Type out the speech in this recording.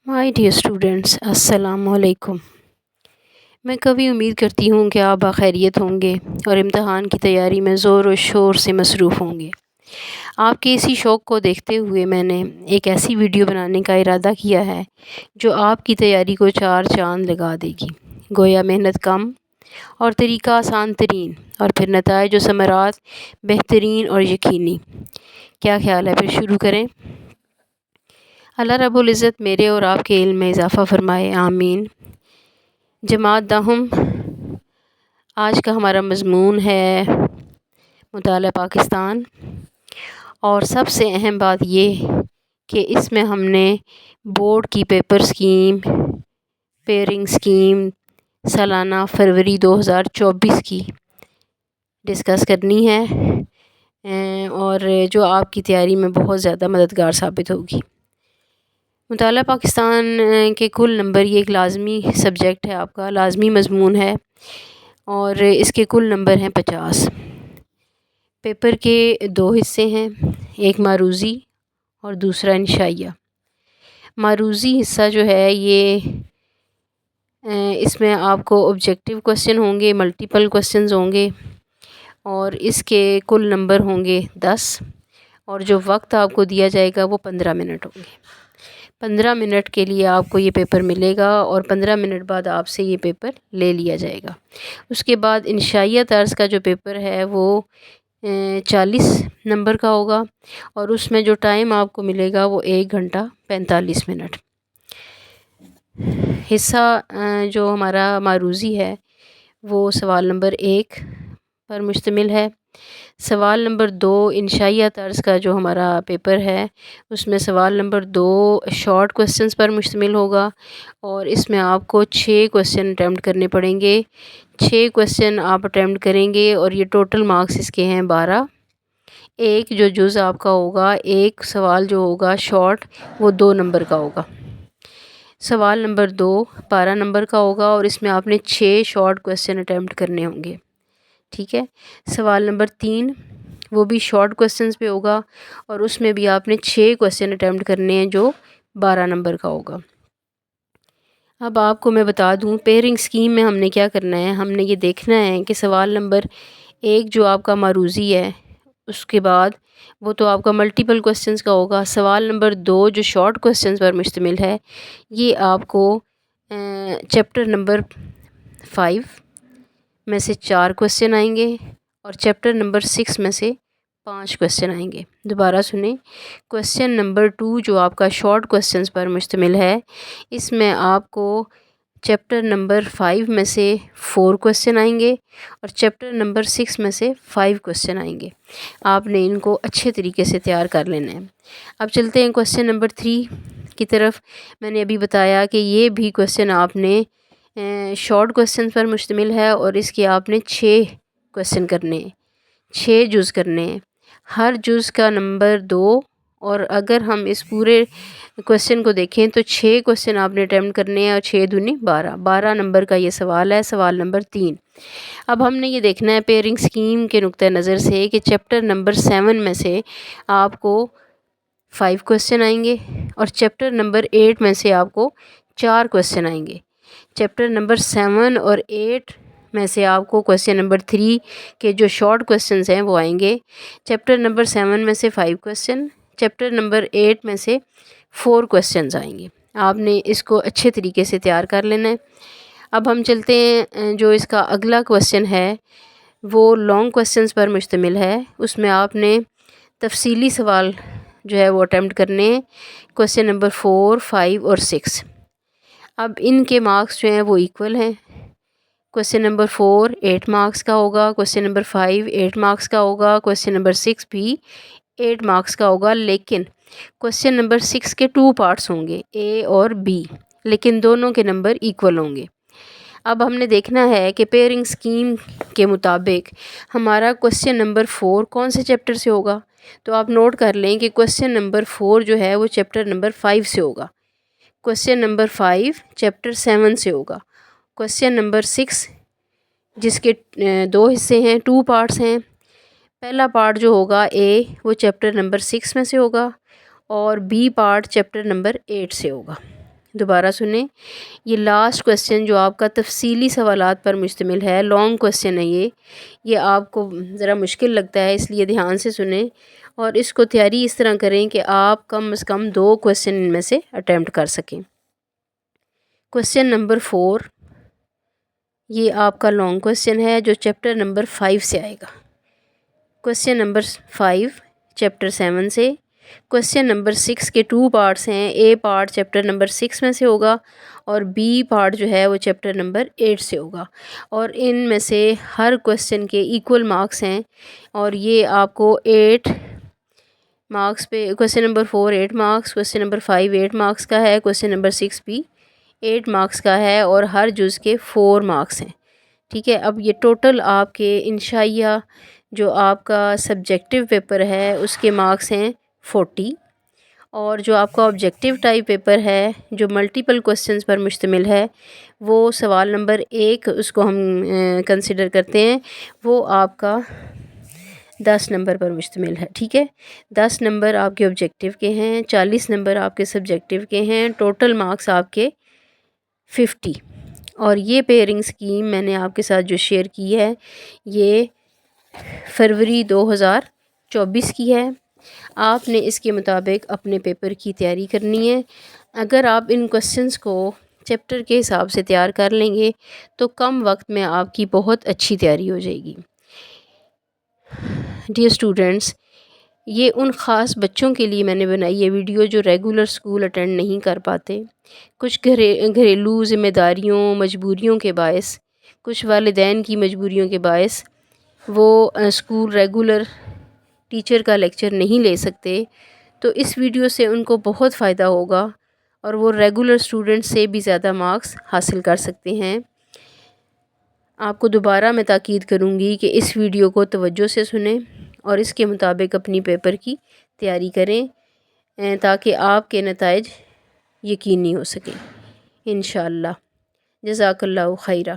My dear students, अस्सलाम वालेकुम। मैं कभी उम्मीद करती हूँ कि आप बाखैरियत होंगे और इम्तहान की तैयारी में ज़ोर और शोर से मसरूफ़ होंगे। आपके इसी शौक़ को देखते हुए मैंने एक ऐसी वीडियो बनाने का इरादा किया है जो आपकी तैयारी को चार चाँद लगा देगी। गोया मेहनत कम और तरीका आसान तरीन और फिर नताइज व समरात बेहतरीन और यकीनी। क्या ख्याल है, फिर शुरू करें? अल्लाह रब्बुल इज़्ज़त मेरे और आपके इल्म में इजाफ़ा फ़रमाए, आमीन। जमात दाहम, आज का हमारा मज़मून है मुताला पाकिस्तान, और सबसे अहम बात ये कि इसमें हमने बोर्ड की पेपर स्कीम, पेयरिंग स्कीम सालाना फरवरी 2024 की डिस्कस करनी है और जो आपकी तैयारी में बहुत ज़्यादा मददगार साबित होगी। मुताला पाकिस्तान के कुल नंबर, ये एक लाज़मी सब्जेक्ट है, आपका लाज़मी मज़मून है और इसके कुल नंबर हैं 50। पेपर के दो हिस्से हैं, एक मारूज़ी और दूसरा इंशाइया। मारूज़ी हिस्सा जो है ये इसमें आपको ऑब्जेक्टिव क्वेश्चन होंगे, मल्टीपल क्वेश्चंस होंगे और इसके कुल नंबर होंगे 10 और जो वक्त आपको दिया जाएगा वो 15 मिनट होंगे। 15 मिनट के लिए आपको ये पेपर मिलेगा और 15 मिनट बाद आपसे ये पेपर ले लिया जाएगा। उसके बाद इंशाइया तर्ज़ का जो पेपर है वो 40 नंबर का होगा और उसमें जो टाइम आपको मिलेगा वो 1 घंटा 45 मिनट। हिस्सा जो हमारा मारूज़ी है वो सवाल नंबर 1 पर मुश्तमिल है। सवाल नंबर 2 इंशाइया तर्ज़ का जो हमारा पेपर है उसमें सवाल नंबर 2 शॉर्ट क्वेश्चंस पर मुश्तमिल होगा और इसमें आपको 6 क्वेश्चन अटैम्प्ट करने पड़ेंगे। 6 क्वेश्चन आप अटैम्प्ट करेंगे और ये टोटल मार्क्स इसके हैं 12। एक जो जुज़ आपका होगा, एक सवाल जो होगा शॉर्ट वो 2 नंबर का होगा। सवाल नंबर 2 12 नंबर का होगा और इसमें आपने 6 शॉर्ट क्वेश्चन अटैम्प्ट करने होंगे, ठीक है। सवाल नंबर 3 वो भी शॉर्ट क्वेश्चंस पे होगा और उसमें भी आपने 6 क्वेश्चन अटैम्प्ट करने हैं जो 12 नंबर का होगा। अब आपको मैं बता दूं पेयरिंग स्कीम में हमने क्या करना है। हमने ये देखना है कि सवाल नंबर 1 जो आपका मारूज़ी है उसके बाद वो तो आपका मल्टीपल क्वेश्चंस का होगा। सवाल नंबर 2 जो शॉर्ट क्वेश्चंस पर मुश्तमिल है ये आपको चैप्टर नंबर 5 में से 4 क्वेश्चन आएंगे और चैप्टर नंबर 6 में से 5 क्वेश्चन आएंगे। दोबारा सुने, क्वेश्चन नंबर 2 जो आपका शॉर्ट क्वेश्चंस पर मुश्तमिल है इसमें आपको चैप्टर नंबर 5 में से 4 क्वेश्चन आएंगे और चैप्टर नंबर 6 में से 5 क्वेश्चन आएंगे। आपने इनको अच्छे तरीके से तैयार कर लेना है। अब चलते हैं क्वेश्चन नंबर 3 की तरफ। मैंने अभी बताया कि ये भी क्वेश्चन आपने शॉर्ट क्वेश्चन पर मुश्तमिल है और इसके आपने 6 क्वेश्चन करने हैं, 6 जुज़ करने हैं। हर जुज़ का नंबर 2 और अगर हम इस पूरे क्वेश्चन को देखें तो 6 क्वेश्चन आपने अटैम्प्ट करने हैं और 6 दूनी 12 नंबर का ये सवाल है, सवाल नंबर 3। अब हमने ये देखना है पेयरिंग स्कीम के नुक्ते नज़र से कि चैप्टर नंबर 7 में से आपको 5 क्वेश्चन आएंगे और चैप्टर नंबर 8 में से आपको 4 क्वेश्चन आएंगे। चैप्टर नंबर 7 और 8 में से आपको क्वेश्चन नंबर 3 के जो शॉर्ट क्वेश्चंस हैं वो आएंगे। चैप्टर नंबर 7 में से 5 क्वेश्चन, चैप्टर नंबर 8 में से 4 क्वेश्चंस आएंगे। आपने इसको अच्छे तरीके से तैयार कर लेना है। अब हम चलते हैं, जो इसका अगला क्वेश्चन है वो लॉन्ग क्वेश्चंस पर मुश्तमिल है। उसमें आपने तफसीली सवाल जो है वो अटैम्प्ट करने हैं, क्वेश्चन नंबर 4, 5 और 6। अब इनके मार्क्स जो हैं वो इक्वल हैं। क्वेश्चन नंबर 4 8 मार्क्स का होगा, क्वेश्चन नंबर 5 8 मार्क्स का होगा, क्वेश्चन नंबर 6 भी 8 मार्क्स का होगा। लेकिन क्वेश्चन नंबर 6 के 2 पार्ट्स होंगे, ए और बी, लेकिन दोनों के नंबर इक्वल होंगे। अब हमने देखना है कि पेयरिंग स्कीम के मुताबिक हमारा क्वेश्चन नंबर 4 कौन से चैप्टर से होगा। तो आप नोट कर लें कि क्वेश्चन नंबर 4 जो है वो चैप्टर नंबर 5 से होगा, क्वेश्चन नंबर 5 चैप्टर 7 से होगा, क्वेश्चन नंबर 6 जिसके 2 हिस्से हैं, 2 पार्ट्स हैं। पहला पार्ट जो होगा ए वो चैप्टर नंबर 6 में से होगा और बी पार्ट चैप्टर नंबर 8 से होगा। دوبارہ سنیں، یہ لاسٹ کویسچن جو آپ کا تفصیلی سوالات پر مشتمل ہے، لانگ کویسچن ہے یہ آپ کو ذرا مشکل لگتا ہے، اس لیے دھیان سے سنیں اور اس کو تیاری اس طرح کریں کہ آپ کم از کم 2 کویسچن ان میں سے اٹیمپٹ کر سکیں۔ کویسچن نمبر 4 یہ آپ کا لانگ کویسچن ہے جو چیپٹر نمبر 5 سے آئے گا۔ کویسچن نمبر 5 چیپٹر 7 سے۔ کویسچن نمبر 6 کے 2 پارٹس ہیں، اے پارٹ چیپٹر نمبر 6 میں سے ہوگا اور بی پارٹ جو ہے وہ چیپٹر نمبر 8 سے ہوگا، اور ان میں سے ہر کویسچن کے ایکول مارکس ہیں، اور یہ آپ کو 8 مارکس پہ، question number 4 8 marks, question number 5 8 marks کا ہے، کویسچن نمبر 6 بھی 8 مارکس کا ہے، اور ہر جز کے 4 مارکس ہیں۔ ٹھیک ہے، اب یہ ٹوٹل آپ کے انشائیہ جو آپ کا سبجیکٹیو پیپر ہے اس کے مارکس ہیں 40، اور جو آپ کا آبجیکٹیو ٹائپ پیپر ہے جو ملٹیپل کویسچنز پر مشتمل ہے وہ سوال نمبر 1 اس کو ہم کنسیڈر کرتے ہیں، وہ آپ کا 10 نمبر پر مشتمل ہے۔ ٹھیک ہے، 10 نمبر آپ کے آبجیکٹیو کے ہیں، 40 نمبر آپ کے سبجیکٹیو کے ہیں، ٹوٹل مارکس آپ کے 50۔ اور یہ پیئرنگ اسکیم میں نے آپ کے ساتھ جو شیئر کی ہے یہ فروری 2024 کی ہے۔ آپ نے اس کے مطابق اپنے پیپر کی تیاری کرنی ہے۔ اگر آپ ان کویسچنز کو چیپٹر کے حساب سے تیار کر لیں گے تو کم وقت میں آپ کی بہت اچھی تیاری ہو جائے گی۔ ڈیئر اسٹوڈنٹس، یہ ان خاص بچوں کے لیے میں نے بنائی یہ ویڈیو جو ریگولر اسکول اٹینڈ نہیں کر پاتے، کچھ گھریلو ذمہ داریوں مجبوریوں کے باعث، کچھ والدین کی مجبوریوں کے باعث وہ اسکول ریگولر ٹیچر کا لیکچر نہیں لے سکتے، تو اس ویڈیو سے ان کو بہت فائدہ ہوگا اور وہ ریگولر اسٹوڈنٹ سے بھی زیادہ مارکس حاصل کر سکتے ہیں۔ آپ کو دوبارہ میں تاکید کروں گی کہ اس ویڈیو کو توجہ سے سنیں اور اس کے مطابق اپنی پیپر کی تیاری کریں تاکہ آپ کے نتائج یقینی ہو سکیں انشاءاللہ۔ جزاک اللہ خیرہ۔